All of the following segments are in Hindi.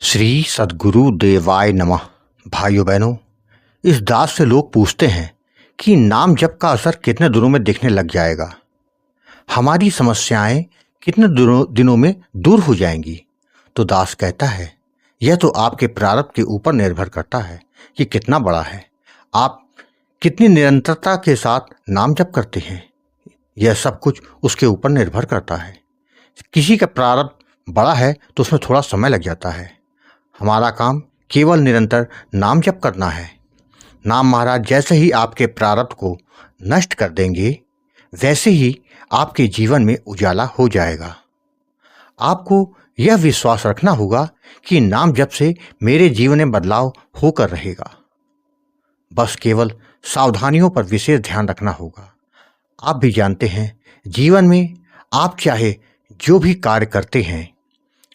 श्री सद्गुरु देवाय नमः। भाइयों बहनों, इस दास से लोग पूछते हैं कि नाम जप का असर कितने दिनों में दिखने लग जाएगा, हमारी समस्याएं कितने दिनों में दूर हो जाएंगी। तो दास कहता है, यह तो आपके प्रारब्ध के ऊपर निर्भर करता है कि कितना बड़ा है, आप कितनी निरंतरता के साथ नाम जप करते हैं। यह सब कुछ उसके ऊपर निर्भर करता है। किसी का प्रारब्ध बड़ा है तो उसमें थोड़ा समय लग जाता है। हमारा काम केवल निरंतर नाम जप करना है। नाम महाराज जैसे ही आपके प्रारब्ध को नष्ट कर देंगे, वैसे ही आपके जीवन में उजाला हो जाएगा। आपको यह विश्वास रखना होगा कि नाम जप से मेरे जीवन में बदलाव होकर रहेगा। बस केवल सावधानियों पर विशेष ध्यान रखना होगा। आप भी जानते हैं, जीवन में आप चाहे जो भी कार्य करते हैं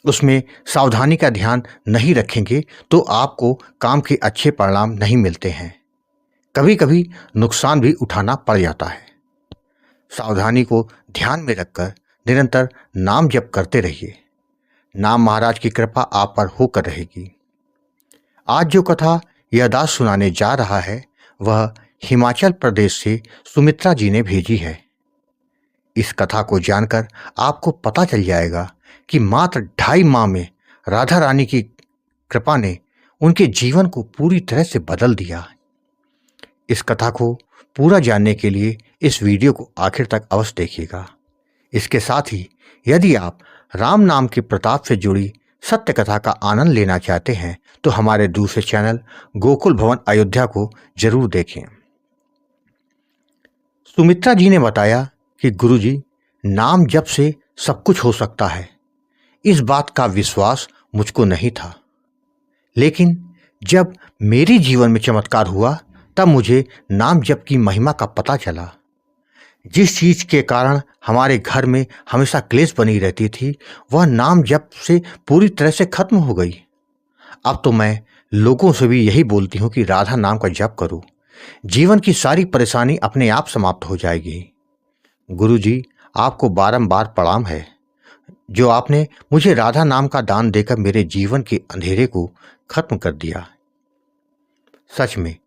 उसमें सावधानी का ध्यान नहीं रखेंगे तो आपको काम के अच्छे परिणाम नहीं मिलते हैं। कभी कभी नुकसान भी उठाना पड़ जाता है। सावधानी को ध्यान में रखकर निरंतर नाम जप करते रहिए। नाम महाराज की कृपा आप पर होकर रहेगी। आज जो कथा यह दास सुनाने जा रहा है वह हिमाचल प्रदेश से सुमित्रा जी ने भेजी है। इस कथा को जानकर आपको पता चल जाएगा कि मात्र 2.5 माह में राधा रानी की कृपा ने उनके जीवन को पूरी तरह से बदल दिया। इस कथा को पूरा जानने के लिए इस वीडियो को आखिर तक अवश्य देखिएगा। इसके साथ ही यदि आप राम नाम के प्रताप से जुड़ी सत्य कथा का आनंद लेना चाहते हैं तो हमारे दूसरे चैनल गोकुल भवन अयोध्या को जरूर देखें। सुमित्रा जी ने बताया कि गुरुजी, नाम जप से सब कुछ हो सकता है, इस बात का विश्वास मुझको नहीं था। लेकिन जब मेरे जीवन में चमत्कार हुआ तब मुझे नाम जप की महिमा का पता चला। जिस चीज के कारण हमारे घर में हमेशा क्लेश बनी रहती थी वह नाम जप से पूरी तरह से खत्म हो गई। अब तो मैं लोगों से भी यही बोलती हूँ कि राधा नाम का जप करो, जीवन की सारी परेशानी अपने आप समाप्त हो जाएगी। गुरुजी, आपको बारंबार प्रणाम है जो आपने मुझे राधा नाम का दान देकर मेरे जीवन के अंधेरे को खत्म कर दिया। सच में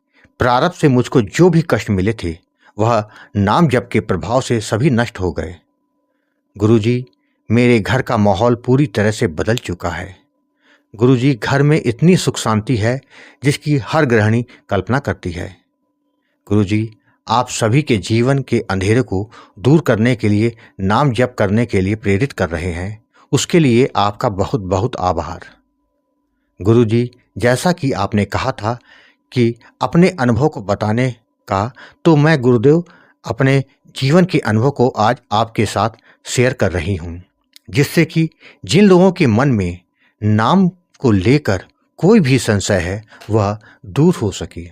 प्रारब्ध से मुझको जो भी कष्ट मिले थे वह नाम जप के प्रभाव से सभी नष्ट हो गए। गुरुजी, मेरे घर का माहौल पूरी तरह से बदल चुका है। गुरुजी, घर में इतनी सुख शांति है जिसकी हर गृहिणी कल्पना करती है। गुरुजी, आप सभी के जीवन के अंधेरे को दूर करने के लिए नाम जप करने के लिए प्रेरित कर रहे हैं, उसके लिए आपका बहुत बहुत आभार। गुरुजी, जैसा कि आपने कहा था कि अपने अनुभव को बताने का, तो मैं गुरुदेव अपने जीवन के अनुभव को आज आपके साथ शेयर कर रही हूँ, जिससे कि जिन लोगों के मन में नाम को लेकर कोई भी संशय है वह दूर हो सके।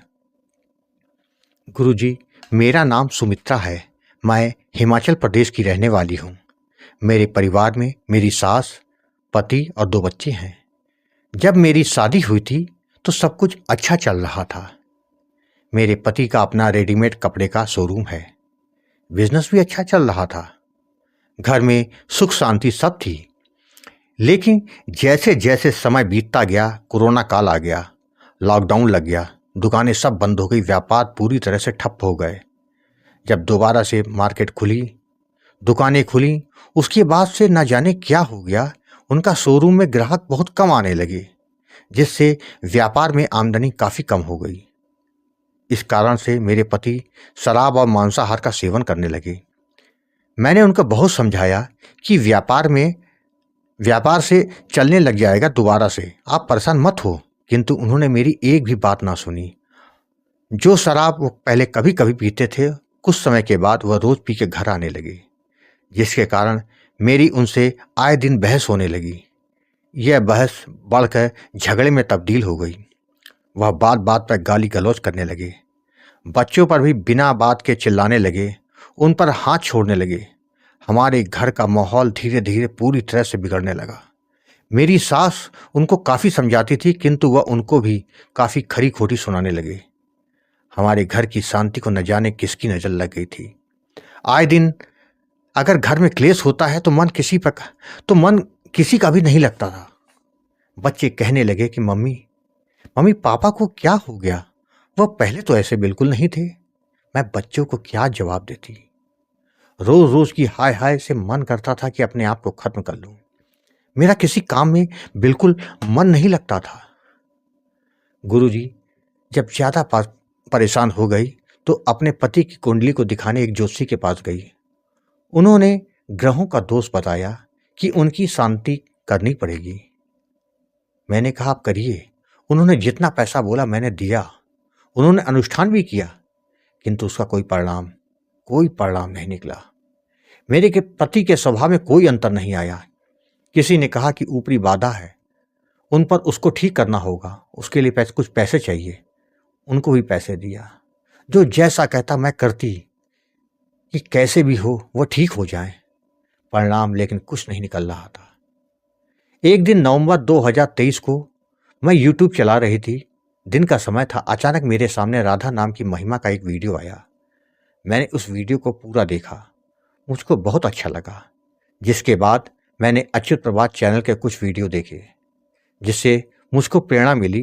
गुरुजी, मेरा नाम सुमित्रा है। मैं हिमाचल प्रदेश की रहने वाली हूँ। मेरे परिवार में मेरी सास, पति और 2 बच्चे हैं। जब मेरी शादी हुई थी तो सब कुछ अच्छा चल रहा था। मेरे पति का अपना रेडीमेड कपड़े का शोरूम है। बिजनेस भी अच्छा चल रहा था। घर में सुख शांति सब थी। लेकिन जैसे जैसे समय बीतता गया, कोरोना काल आ गया, लॉकडाउन लग गया, दुकानें सब बंद हो गई, व्यापार पूरी तरह से ठप हो गए। जब दोबारा से मार्केट खुली, दुकानें खुली, उसके बाद से न जाने क्या हो गया, उनका शोरूम में ग्राहक बहुत कम आने लगे, जिससे व्यापार में आमदनी काफ़ी कम हो गई। इस कारण से मेरे पति शराब और मांसाहार का सेवन करने लगे। मैंने उनको बहुत समझाया कि व्यापार से चलने लग जाएगा दोबारा से, आप परेशान मत हो, किंतु उन्होंने मेरी एक भी बात ना सुनी। जो शराब वो पहले कभी कभी पीते थे, कुछ समय के बाद वह रोज पी के घर आने लगे, जिसके कारण मेरी उनसे आए दिन बहस होने लगी। यह बहस बढ़कर झगड़े में तब्दील हो गई। वह बात बात पर गाली गलौज करने लगे। बच्चों पर भी बिना बात के चिल्लाने लगे, उन पर हाथ छोड़ने लगे। हमारे घर का माहौल धीरे धीरे पूरी तरह से बिगड़ने लगा। मेरी सास उनको काफ़ी समझाती थी, किंतु वह उनको भी काफ़ी खरी खोटी सुनाने लगे। हमारे घर की शांति को न जाने किसकी नज़र लग गई थी। आए दिन अगर घर में क्लेश होता है तो मन किसी का भी नहीं लगता था। बच्चे कहने लगे कि मम्मी मम्मी पापा को क्या हो गया, वह पहले तो ऐसे बिल्कुल नहीं थे। मैं बच्चों को क्या जवाब देती। रोज रोज की हाय हाय से मन करता था कि अपने आप को खत्म कर लूं। मेरा किसी काम में बिल्कुल मन नहीं लगता था। गुरुजी जब ज्यादा परेशान हो गई तो अपने पति की कुंडली को दिखाने एक ज्योतिषी के पास गई। उन्होंने ग्रहों का दोष बताया कि उनकी शांति करनी पड़ेगी। मैंने कहा आप करिए। उन्होंने जितना पैसा बोला मैंने दिया। उन्होंने अनुष्ठान भी किया, किंतु उसका कोई परिणाम नहीं निकला। मेरे के पति के स्वभाव में कोई अंतर नहीं आया। किसी ने कहा कि ऊपरी बाधा है, उन पर उसको ठीक करना होगा, उसके लिए कुछ पैसे चाहिए। उनको भी पैसे दिया। जो जैसा कहता मैं करती कि कैसे भी हो वो ठीक हो जाए। परिणाम लेकिन कुछ नहीं निकल रहा था। एक दिन नवंबर 2023 को मैं यूट्यूब चला रही थी। दिन का समय था। अचानक मेरे सामने राधा नाम की महिमा का एक वीडियो आया। मैंने उस वीडियो को पूरा देखा। मुझको बहुत अच्छा लगा। जिसके बाद मैंने अच्युत प्रभात चैनल के कुछ वीडियो देखे, जिससे मुझको प्रेरणा मिली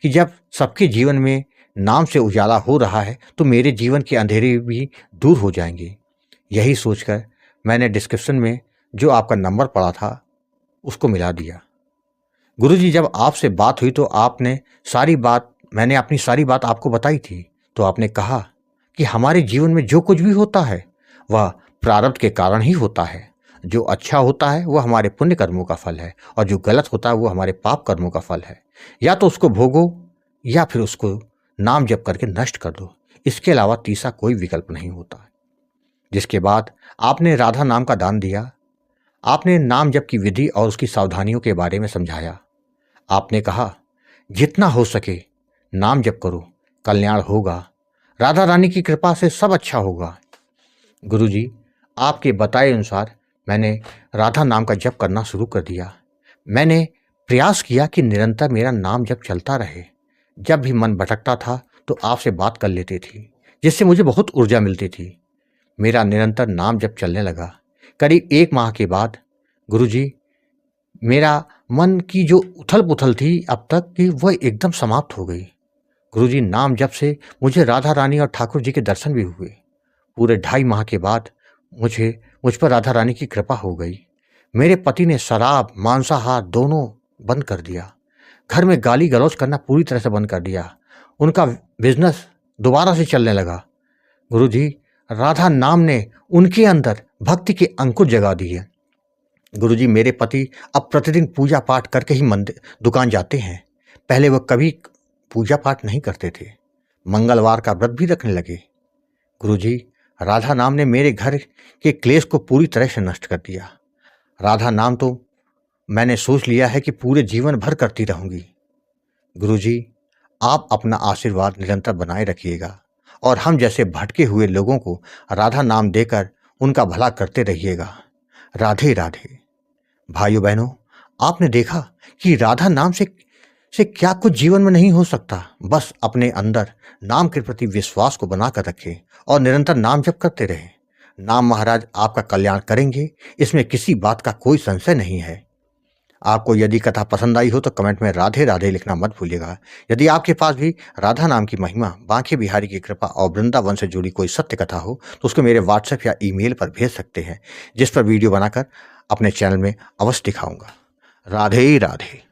कि जब सबके जीवन में नाम से उजाला हो रहा है तो मेरे जीवन के अंधेरे भी दूर हो जाएंगे। यही सोचकर मैंने डिस्क्रिप्शन में जो आपका नंबर पड़ा था उसको मिला दिया। गुरुजी जब आपसे बात हुई तो मैंने अपनी सारी बात आपको बताई थी। तो आपने कहा कि हमारे जीवन में जो कुछ भी होता है वह प्रारब्ध के कारण ही होता है। जो अच्छा होता है वह हमारे पुण्य कर्मों का फल है और जो गलत होता है वो हमारे पाप कर्मों का फल है। या तो उसको भोगो या फिर उसको नाम जप करके नष्ट कर दो। इसके अलावा तीसरा कोई विकल्प नहीं होता। जिसके बाद आपने राधा नाम का दान दिया। आपने नाम जप की विधि और उसकी सावधानियों के बारे में समझाया। आपने कहा जितना हो सके नाम जप करो, कल्याण होगा। राधा रानी की कृपा से सब अच्छा होगा। गुरुजी आपके बताए अनुसार मैंने राधा नाम का जप करना शुरू कर दिया। मैंने प्रयास किया कि निरंतर मेरा नाम जप चलता रहे। जब भी मन भटकता था तो आपसे बात कर लेती थी, जिससे मुझे बहुत ऊर्जा मिलती थी। मेरा निरंतर नाम जप चलने लगा। करीब 1 माह के बाद गुरुजी मेरा मन की जो उथल पुथल थी अब तक की वह एकदम समाप्त हो गई। गुरुजी नाम जप से मुझे राधा रानी और ठाकुर जी के दर्शन भी हुए। पूरे 2.5 माह के बाद मुझ पर राधा रानी की कृपा हो गई। मेरे पति ने शराब मांसाहार दोनों बंद कर दिया। घर में गाली गलौज करना पूरी तरह से बंद कर दिया। उनका बिजनेस दोबारा से चलने लगा। गुरुजी राधा नाम ने उनके अंदर भक्ति के अंकुर जगा दिए। गुरुजी मेरे पति अब प्रतिदिन पूजा पाठ करके ही दुकान जाते हैं। पहले वह कभी पूजा पाठ नहीं करते थे। मंगलवार का व्रत भी रखने लगे। गुरुजी राधा नाम ने मेरे घर के क्लेश को पूरी तरह से नष्ट कर दिया। राधा नाम तो मैंने सोच लिया है कि पूरे जीवन भर करती रहूंगी। गुरुजी आप अपना आशीर्वाद निरंतर बनाए रखिएगा और हम जैसे भटके हुए लोगों को राधा नाम देकर उनका भला करते रहिएगा। राधे राधे। भाइयों बहनों, आपने देखा कि राधा नाम से क्या कुछ जीवन में नहीं हो सकता। बस अपने अंदर नाम के प्रति विश्वास को बनाकर रखें और निरंतर नाम जप करते रहें। नाम महाराज आपका कल्याण करेंगे, इसमें किसी बात का कोई संशय नहीं है। आपको यदि कथा पसंद आई हो तो कमेंट में राधे राधे लिखना मत भूलिएगा। यदि आपके पास भी राधा नाम की महिमा, बांके बिहारी की कृपा और वृंदावन से जुड़ी कोई सत्य कथा हो तो उसको मेरे व्हाट्सएप या ईमेल पर भेज सकते हैं, जिस पर वीडियो बनाकर अपने चैनल में अवश्य दिखाऊंगा। राधे राधे।